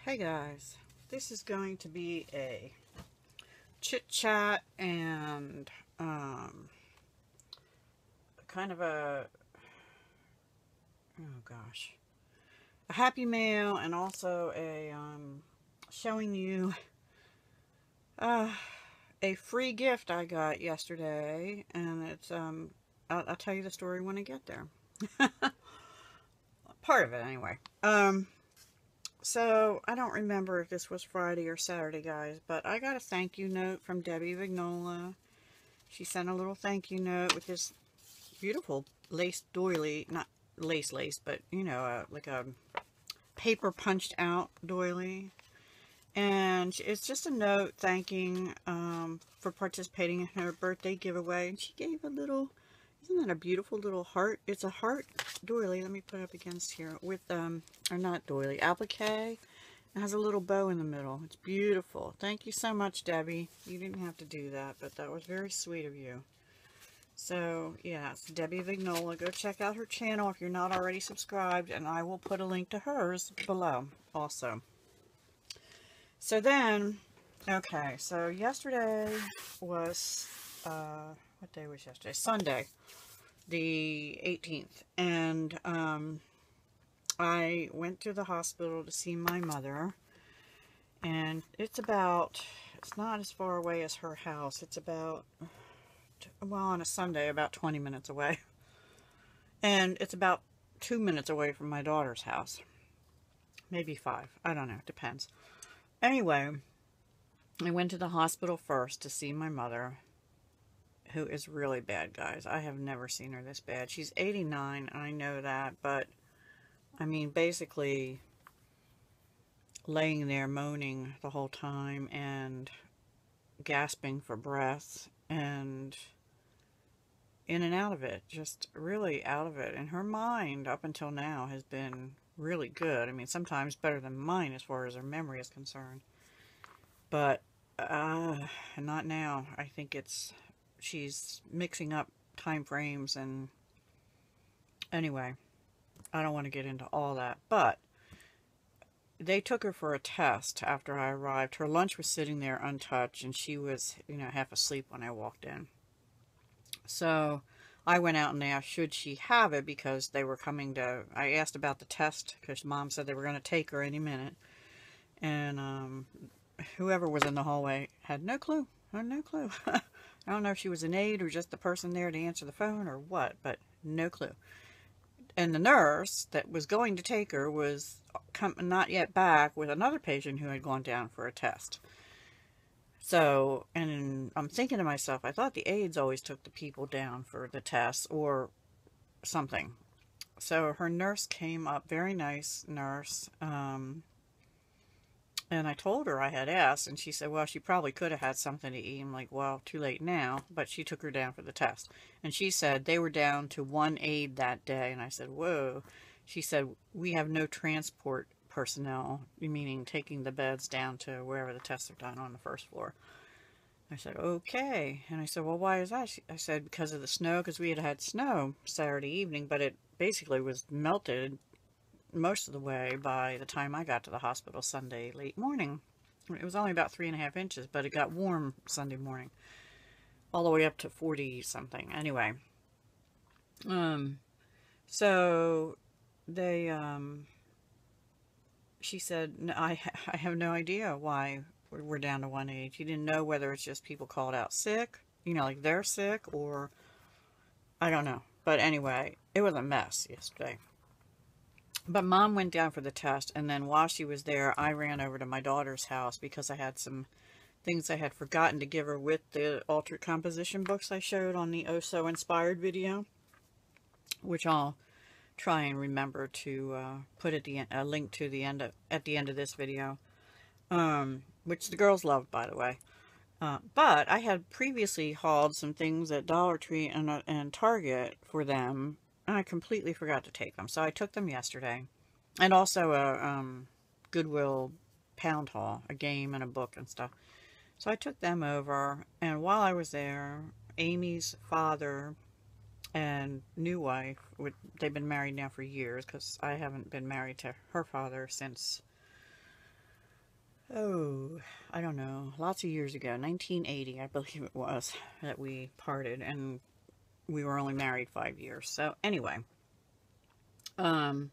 Hey guys, this is going to be a chit chat and kind of a happy mail, and also a showing you a free gift I got yesterday, and it's I'll tell you the story when I get there. Part of it anyway. So, I don't remember if this was Friday or Saturday, guys, but I got a thank you note from Debbie Vignola. She sent a little thank you note with this beautiful lace doily, not lace, but, you know, like a paper punched out doily. And it's just a note thanking for participating in her birthday giveaway. And she gave a little, isn't that a beautiful little heart? It's a heart doily. Let me put it up against here with, or not doily, applique. It has a little bow in the middle. It's beautiful. Thank you so much, Debbie. You didn't have to do that, but that was very sweet of you. So, yeah, it's Debbie Vignola. Go check out her channel if you're not already subscribed, and I will put a link to hers below also. So then, okay, so yesterday was, what day was yesterday? Sunday, the 18th, and I went to the hospital to see my mother, and it's not as far away as her house. It's about, well, on a Sunday, about 20 minutes away, and it's about 2 minutes away from my daughter's house, maybe 5, I don't know, it depends. Anyway, I went to the hospital first to see my mother, who is really bad, guys. I have never seen her this bad. She's 89, I know that, but, I mean, basically laying there moaning the whole time and gasping for breath and in and out of it, just really out of it. And her mind, up until now, has been really good. I mean, sometimes better than mine as far as her memory is concerned. But, not now. I think she's mixing up time frames, and anyway, I don't want to get into all that. But they took her for a test after I arrived. Her lunch was sitting there untouched, and she was, you know, half asleep when I walked in. So I went out and asked, should she have it, because they were coming to, I asked about the test, because Mom said they were going to take her any minute. And whoever was in the hallway had no clue. Had no clue. I don't know if she was an aide or just the person there to answer the phone or what, but no clue. And the nurse that was going to take her was not yet back with another patient who had gone down for a test. So, and I'm thinking to myself, I thought the aides always took the people down for the tests or something. So her nurse came up, very nice nurse, and I told her I had asked, and she said, well, she probably could have had something to eat. I'm like, well, too late now, but she took her down for the test. And she said they were down to 1 aide that day, and I said, whoa. She said, we have no transport personnel, meaning taking the beds down to wherever the tests are done on the first floor. I said, okay. And I said, well, why is that? I said, because of the snow, because we had snow Saturday evening, but it basically was melted most of the way by the time I got to the hospital Sunday late morning. It was only about 3.5 inches, but it got warm Sunday morning, all the way up to 40 something. Anyway, so they, she said, no, I have no idea why we're down to 1 aide. She didn't know whether it's just people called out sick, you know, like they're sick, or I don't know. But anyway, it was a mess yesterday. But Mom went down for the test, and then while she was there, I ran over to my daughter's house because I had some things I had forgotten to give her with the altered composition books I showed on the Oh So Inspired video, which I'll try and remember to put at the end, a link to the end at the end of this video, which the girls loved, by the way. But I had previously hauled some things at Dollar Tree and Target for them. I completely forgot to take them, so I took them yesterday. And also a Goodwill pound haul, a game and a book and stuff. So I took them over, and while I was there, Amy's father and new wife, they've been married now for years, because I haven't been married to her father since oh, I don't know, lots of years ago, 1980, I believe it was, that we parted, and we were only married 5 years. So anyway, um,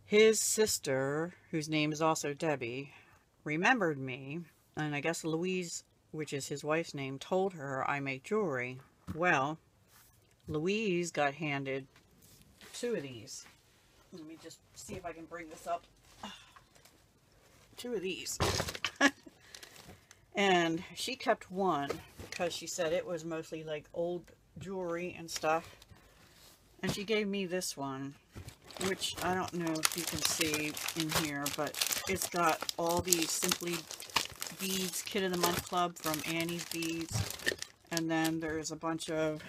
his sister, whose name is also Debbie, remembered me, and I guess Louise, which is his wife's name, told her I make jewelry. Well, Louise got handed 2 of these. Let me just see if I can bring this up. 2 of these. And she kept one because she said it was mostly like old jewelry and stuff. And she gave me this one, which I don't know if you can see in here, but it's got all these Simply Beads Kit of the Month Club from Annie's Beads. And then there's a bunch of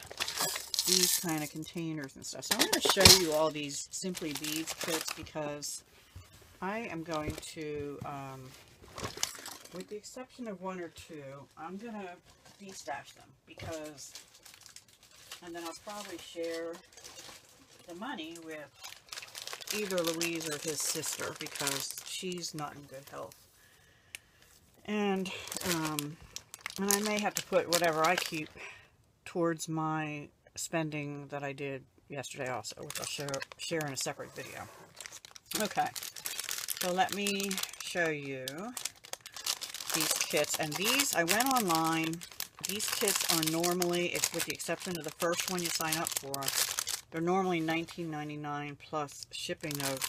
these kind of containers and stuff. So I'm going to show you all these Simply Beads kits because I am going to, with the exception of 1 or 2, I'm going to de-stash them because, and then I'll probably share the money with either Louise or his sister because she's not in good health. And I may have to put whatever I keep towards my spending that I did yesterday also, which I'll share in a separate video. Okay, so let me show you these kits. And these, I went online. These kits are normally, with the exception of the first one you sign up for, they're normally $19.99 plus shipping of,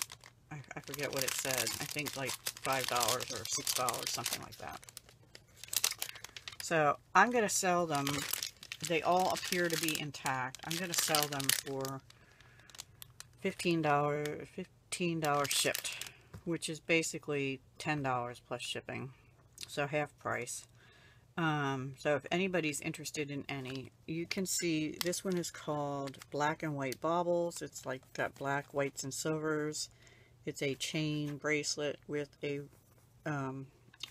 I forget what it said. I think like $5 or $6, something like that. So I'm going to sell them. They all appear to be intact. I'm going to sell them for $15 shipped, which is basically $10 plus shipping. So half price. So if anybody's interested in any, you can see this one is called Black and White Baubles. It's like got black, whites, and silvers. It's a chain bracelet with a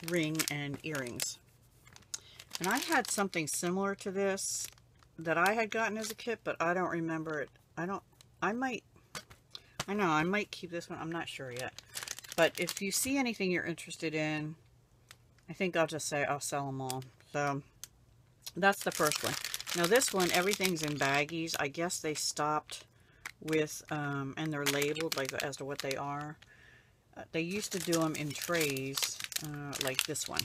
ring and earrings. And I had something similar to this that I had gotten as a kit, but I don't remember it. I might keep this one. I'm not sure yet. But if you see anything you're interested in, I think I'll just say I'll sell them all. So that's the first one. Now this one, everything's in baggies. I guess they stopped with, and they're labeled like as to what they are. They used to do them in trays, like this one.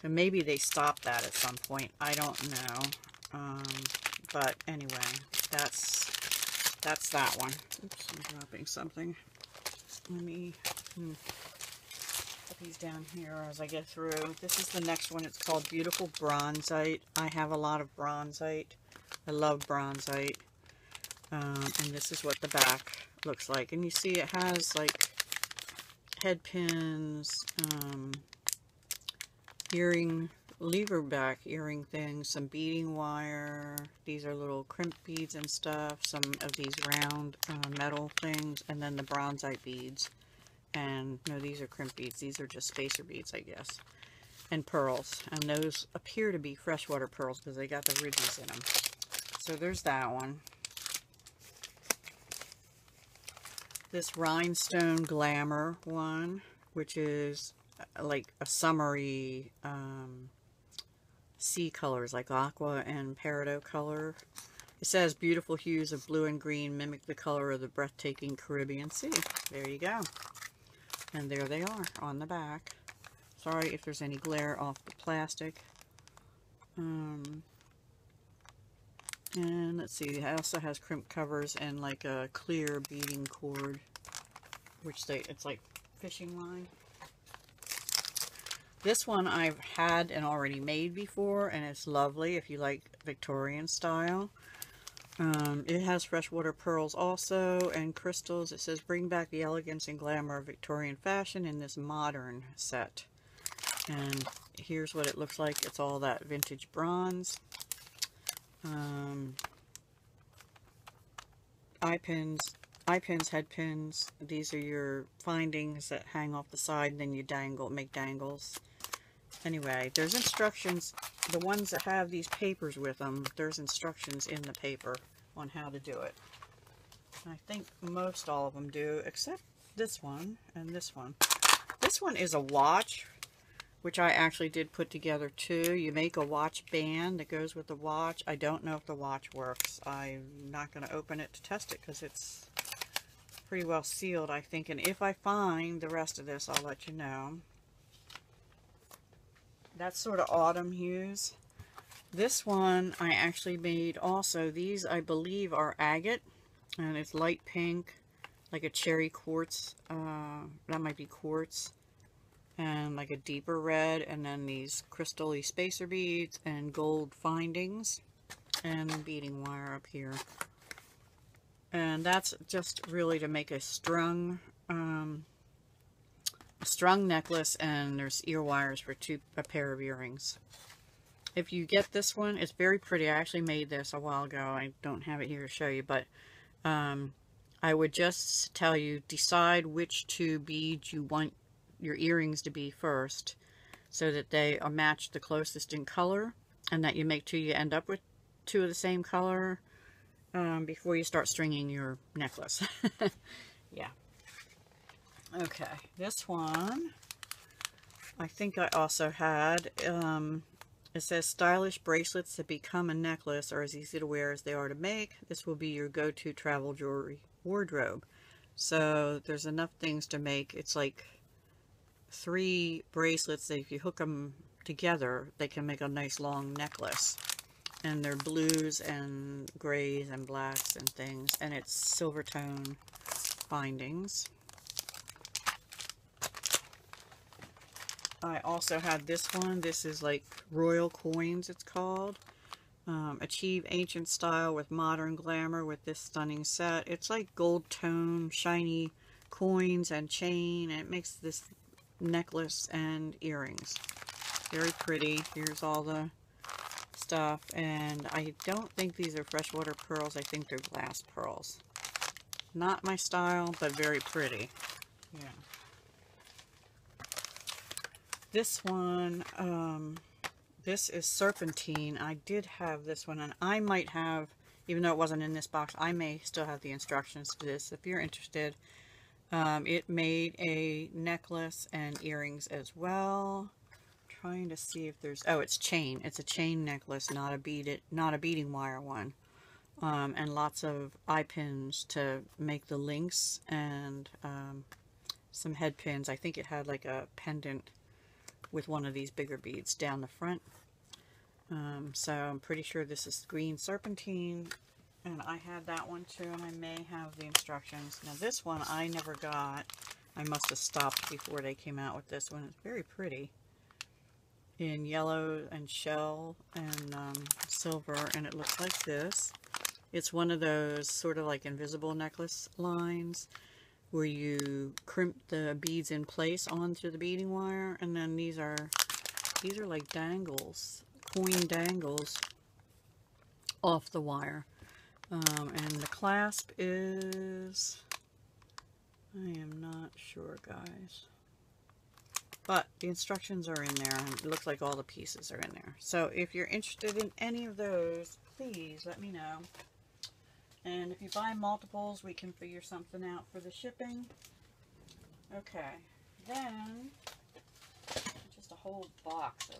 So maybe they stopped that at some point. I don't know. But anyway, that's that one. Oops, I'm dropping something. Let me put these down here as I get through. This is the next one. It's called Beautiful Bronzite. I have a lot of bronzite. I love bronzite. And this is what the back looks like. And you see it has like head pins, lever back earring things, some beading wire. These are little crimp beads and stuff. Some of these round metal things, and then the bronzite beads. And no, these are crimp beads. These are just spacer beads, I guess. And pearls. And those appear to be freshwater pearls because they got the ridges in them. So there's that one. This Rhinestone Glamour one, which is like a summery sea colors, like aqua and peridot color. It says beautiful hues of blue and green mimic the color of the breathtaking Caribbean Sea. There you go. And there they are on the back. Sorry if there's any glare off the plastic. And let's see, it also has crimp covers and like a clear beading cord, which it's like fishing line. This one I've had and already made before, and it's lovely if you like Victorian style. It has freshwater pearls also and crystals. It says bring back the elegance and glamour of Victorian fashion in this modern set. And here's what it looks like. It's all that vintage bronze. Eye pins, head pins. These are your findings that hang off the side, and then you make dangles. Anyway, there's instructions. The ones that have these papers with them, there's instructions in the paper on how to do it. I think most all of them do, except this one and this one. This one is a watch, which I actually did put together too. You make a watch band that goes with the watch. I don't know if the watch works. I'm not going to open it to test it because it's pretty well sealed, I think. And if I find the rest of this, I'll let you know. That's sort of autumn hues. This one I actually made also. These I believe are agate, and it's light pink, like a cherry quartz. That might be quartz, and like a deeper red, and then these crystal-y spacer beads and gold findings, and beading wire up here. And that's just really to make a strung necklace, and there's ear wires for a pair of earrings. If you get this one, it's very pretty. I actually made this a while ago. I don't have it here to show you, but I would just tell you, decide which two beads you want your earrings to be first, so that they are matched the closest in color, and that you make two, you end up with two of the same color before you start stringing your necklace. Yeah. Okay, this one I think I also had, it says stylish bracelets that become a necklace are as easy to wear as they are to make. This will be your go-to travel jewelry wardrobe. So there's enough things to make. It's like 3 bracelets that if you hook them together, they can make a nice long necklace. And they're blues and grays and blacks and things. And it's silver tone findings. I also had this one. This is like Royal Coins, it's called. Achieve ancient style with modern glamour with this stunning set. It's like gold tone, shiny coins and chain, and it makes this necklace and earrings. Very pretty. Here's all the stuff, and I don't think these are freshwater pearls. I think they're glass pearls. Not my style, but very pretty. Yeah. This one, this is serpentine. I did have this one, and I might have, even though it wasn't in this box, I may still have the instructions to this if you're interested. It made a necklace and earrings as well. I'm trying to see if there's, oh, it's chain. It's a chain necklace, not a beading wire one. And lots of eye pins to make the links, and some head pins. I think it had like a pendant with one of these bigger beads down the front. So I'm pretty sure this is green serpentine, and I had that one too, and I may have the instructions. Now this one I never got. I must have stopped before they came out with this one. It's very pretty in yellow and shell and silver, and it looks like this. It's one of those sort of like invisible necklace lines where you crimp the beads in place onto the beading wire, and then these are like dangles, coin dangles off the wire. And the clasp is, I am not sure, guys, but the instructions are in there, and it looks like all the pieces are in there. So if you're interested in any of those, please let me know. And if you buy multiples, we can figure something out for the shipping. Okay, then just a whole box of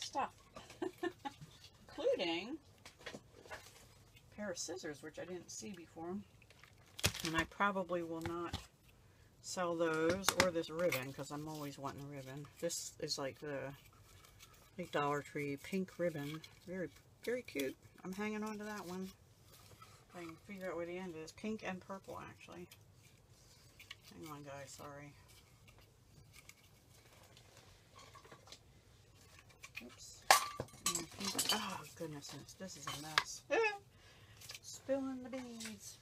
stuff, including a pair of scissors, which I didn't see before. And I probably will not sell those or this ribbon, because I'm always wanting a ribbon. This is like the big Dollar Tree pink ribbon. Very, very cute. I'm hanging on to that one. I can figure out where the end is. Pink and purple, actually. Hang on, guys. Sorry. Oops. Oh, goodness. This is a mess. Spilling the beads.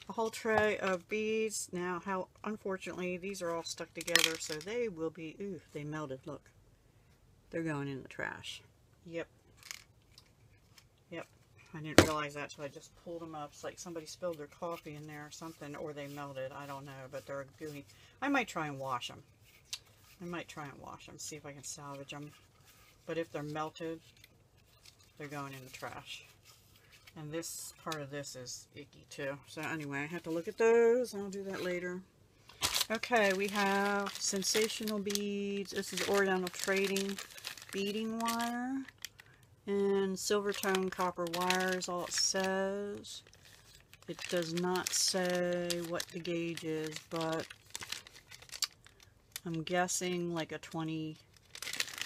A whole tray of beads. Now, how unfortunately, these are all stuck together, so they will be... Ooh, they melted. Look. They're going in the trash. Yep. Yep. I didn't realize that, so I just pulled them up. It's like somebody spilled their coffee in there or something, or they melted. I don't know, but they're gooey. I might try and wash them. See if I can salvage them. But if they're melted, they're going in the trash. And this part of this is icky too. So anyway, I have to look at those. I'll do that later. Okay, we have Sensational Beads. This is Oriental Trading beading wire. And silver tone copper wire is all it says. It does not say what the gauge is, but I'm guessing like a 20,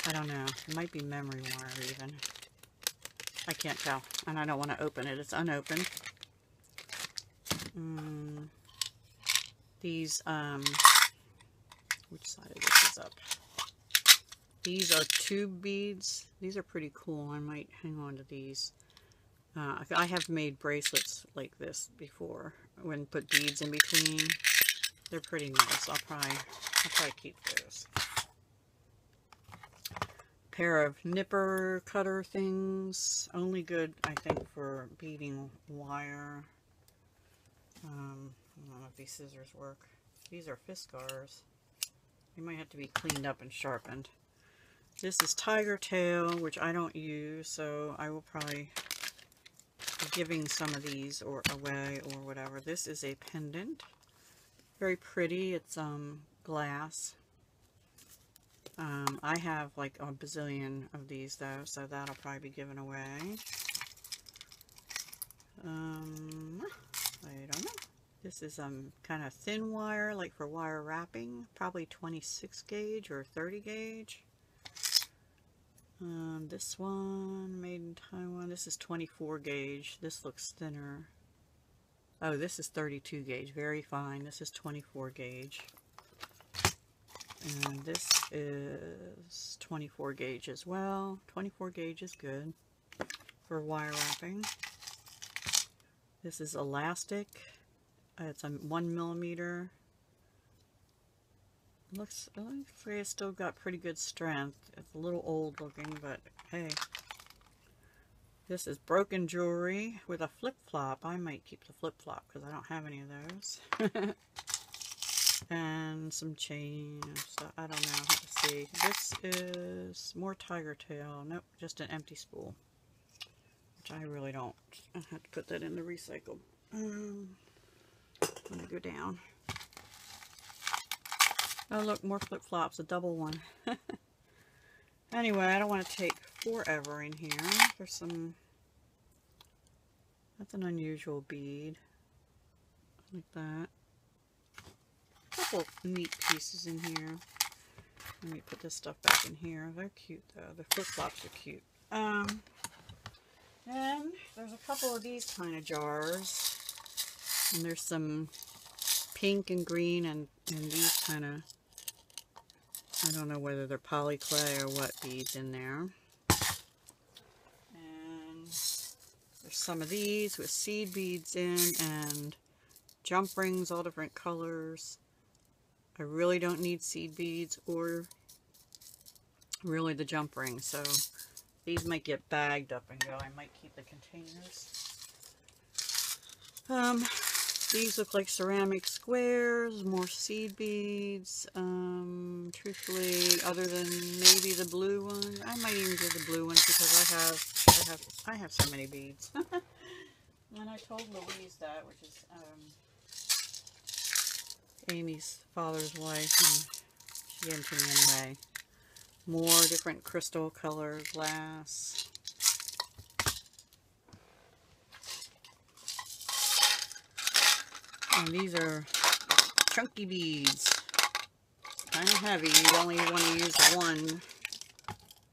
I don't know, it might be memory wire even. I can't tell, and I don't want to open it, it's unopened. These, which side of this is up? These are tube beads. These are pretty cool. I might hang on to these. I have made bracelets like this before, when put beads in between. They're pretty nice. I'll probably keep those. Pair of nipper cutter things. Only good, I think, for beading wire. I don't know if these scissors work. These are Fiskars. They might have to be cleaned up and sharpened. This is Tiger Tail, which I don't use, so I will probably be giving some of these away or whatever. This is a pendant. Very pretty. It's glass. I have like a bazillion of these though, so that'll probably be given away. I don't know. This is kind of thin wire, like for wire wrapping. Probably 26 gauge or 30 gauge. This one, made in Taiwan. This is 24 gauge. This looks thinner. Oh, this is 32 gauge. Very fine. This is 24 gauge. And this is 24 gauge as well. 24 gauge is good for wire wrapping. This is elastic. It's a 1 millimeter. Looks like it's still got pretty good strength. It's a little old looking, but hey. This is broken jewelry with a flip-flop. I might keep the flip-flop because I don't have any of those. And some chain stuff. I don't know. I have to see. This is more Tiger Tail. Nope, just an empty spool. Which I really don't. I have to put that in the recycle. Let me go down. Oh look, more flip-flops, a double one. Anyway, I don't want to take forever in here. There's some, that's an unusual bead. Like that. A couple neat pieces in here. Let me put this stuff back in here. They're cute though. The flip-flops are cute. Then there's a couple of these kind of jars. And there's some pink and green and these kind of, I don't know whether they're polyclay or what beads in there. And there's some of these with seed beads in and jump rings, all different colors. I really don't need seed beads or really the jump rings, so these might get bagged up and go. I might keep the containers. These look like ceramic squares, more seed beads. Truthfully, other than maybe the blue one, I might even do the blue ones because I have so many beads. And I told Louise that, which is Amy's father's wife, and she gave them to me anyway. More different crystal color glass. And these are chunky beads. Kind of heavy. You only want to use one.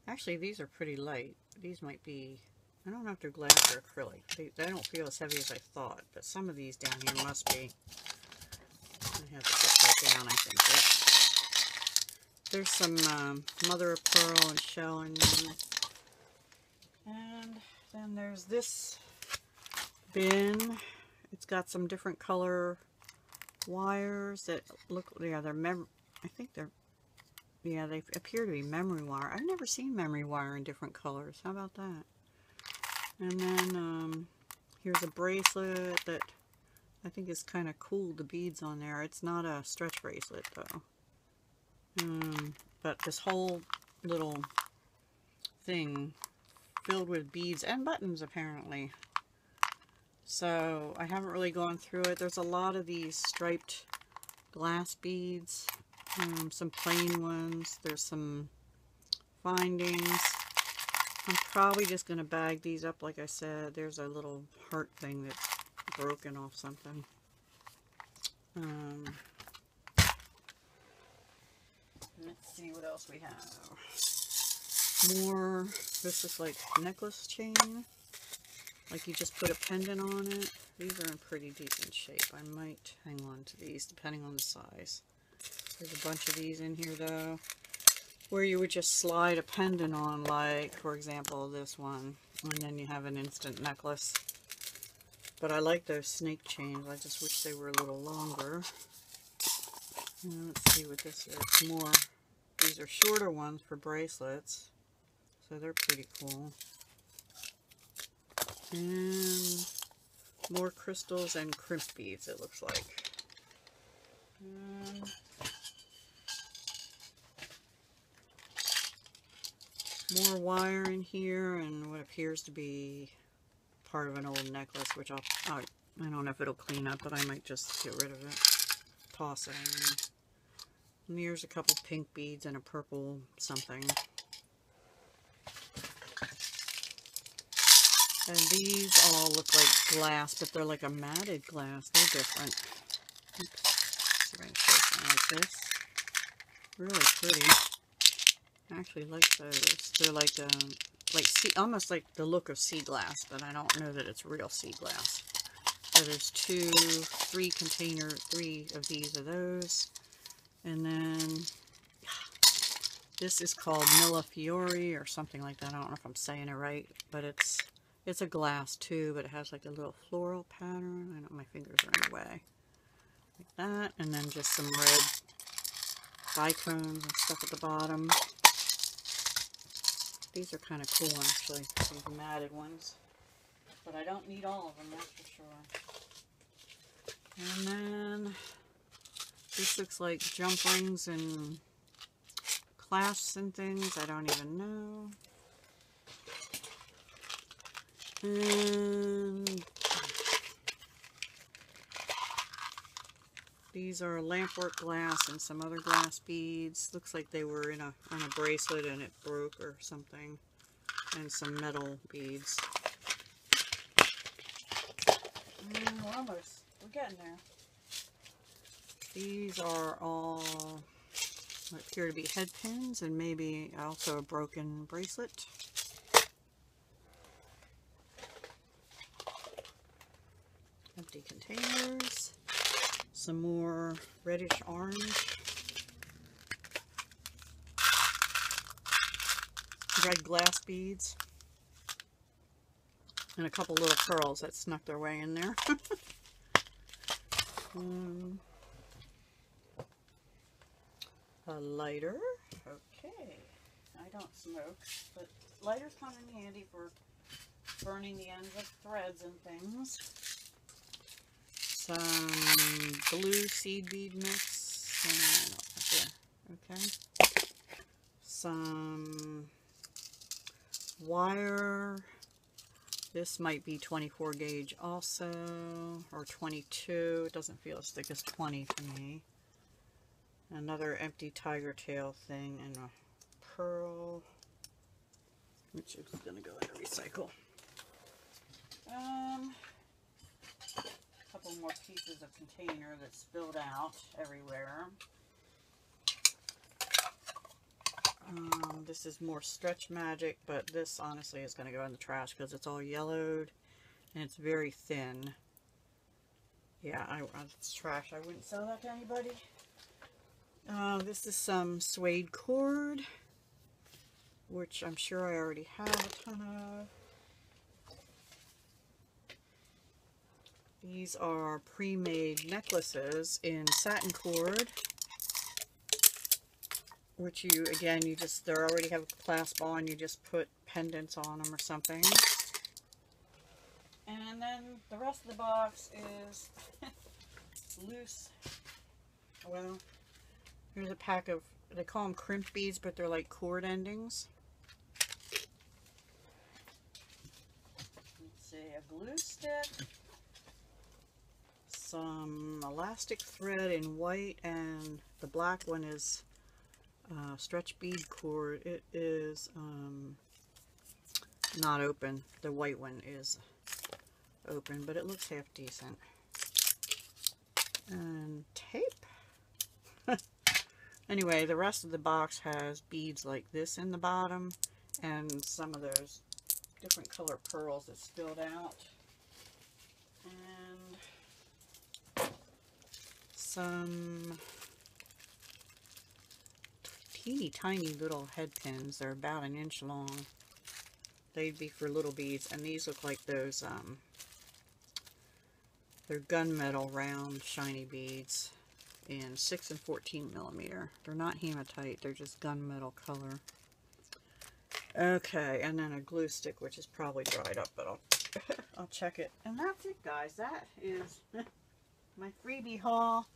Actually, these are pretty light. These might be, I don't know if they're glass or acrylic. They don't feel as heavy as I thought, but some of these down here must be. I have to put that down, I think. Yep. There's some mother of pearl and shell in there. And then there's this bin. It's got some different color wires that look, yeah, I think they're, yeah, they appear to be memory wire. I've never seen memory wire in different colors. How about that? And then here's a bracelet that I think is kind of cool, the beads on there. It's not a stretch bracelet though. But this whole little thing filled with beads and buttons apparently. So I haven't really gone through it. There's a lot of these striped glass beads, some plain ones. There's some findings. I'm probably just going to bag these up like I said. There's a little heart thing that's broken off something. Let's see what else we have. More, this is like necklace chain. Like you just put a pendant on it. These are in pretty decent shape. I might hang on to these depending on the size. There's a bunch of these in here though, where you would just slide a pendant on, like for example this one, and then you have an instant necklace. But I like those snake chains. I just wish they were a little longer. And let's see what this is. More. These are shorter ones for bracelets, so they're pretty cool. And more crystals and crimp beads, it looks like. More wire in here, and what appears to be part of an old necklace, which I don't know if it'll clean up, but I might just get rid of it. Toss it. And here's a couple pink beads and a purple something. And these all look like glass, but they're like a matted glass. They're different. Oops. See if I can show something like this. Really pretty. I actually like those. They're like sea, almost like the look of sea glass, but I don't know that it's real sea glass. So there's three of these of those. And then this is called Millefiori or something like that. I don't know if I'm saying it right, but it's a glass too, but it has like a little floral pattern. I know my fingers are in the way. Like that. And then just some red bicones and stuff at the bottom. These are kind of cool actually, these matted ones. But I don't need all of them, that's for sure. And then this looks like jump rings and clasps and things. I don't even know. And these are lampwork glass and some other glass beads. Looks like they were on a bracelet and it broke or something. And some metal beads. We're getting there. These are all what appear to be head pins and maybe also a broken bracelet. Empty containers. Some more reddish orange. Red glass beads. And a couple little pearls that snuck their way in there. A lighter. Okay. I don't smoke, but lighters come in handy for burning the ends of threads and things. Some blue seed bead mix. Okay. Some wire. This might be 24 gauge also, or 22. It doesn't feel as thick as 20 to me. Another empty tiger tail thing and a pearl, which is going to go in the recycle. A couple more pieces of container that spilled out everywhere. This is more Stretch Magic, but this honestly is going to go in the trash because it's all yellowed and it's very thin. Yeah, it's trash. I wouldn't sell that to anybody. This is some suede cord, which I'm sure I already have a ton of. These are pre-made necklaces in satin cord, which you already have a clasp on, you just put pendants on them or something. And then the rest of the box is loose. Well, here's a pack of, they call them crimp beads, but they're like cord endings. Let's see, a glue stick, some elastic thread in white, and the black one is stretch bead cord. It is not open. The white one is open, but it looks half decent. And tape. Anyway, the rest of the box has beads like this in the bottom, and some of those different color pearls that spilled out. And some teeny tiny little head pins. They're about an inch long. They'd be for little beads, and these look like those they're gunmetal round shiny beads in 6 and 14 millimeter. They're not hematite, they're just gunmetal color. Okay, and then a glue stick, which is probably dried up, but I'll check it. And that's it, guys. That is my freebie haul.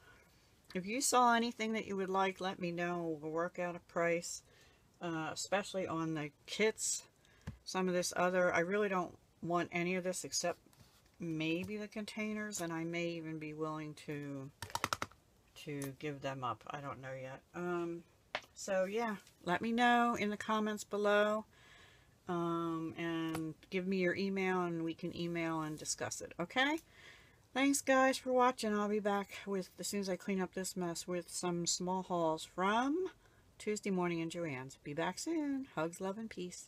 If you saw anything that you would like, let me know. We'll work out a price, especially on the kits. Some of this other, I really don't want any of this except maybe the containers, and I may even be willing to give them up. I don't know yet. So yeah, let me know in the comments below, and give me your email, and we can email and discuss it. Okay, thanks guys for watching. I'll be back with, as soon as I clean up this mess, with some small hauls from Tuesday Morning in Joann's. Be back soon. Hugs, love, and peace.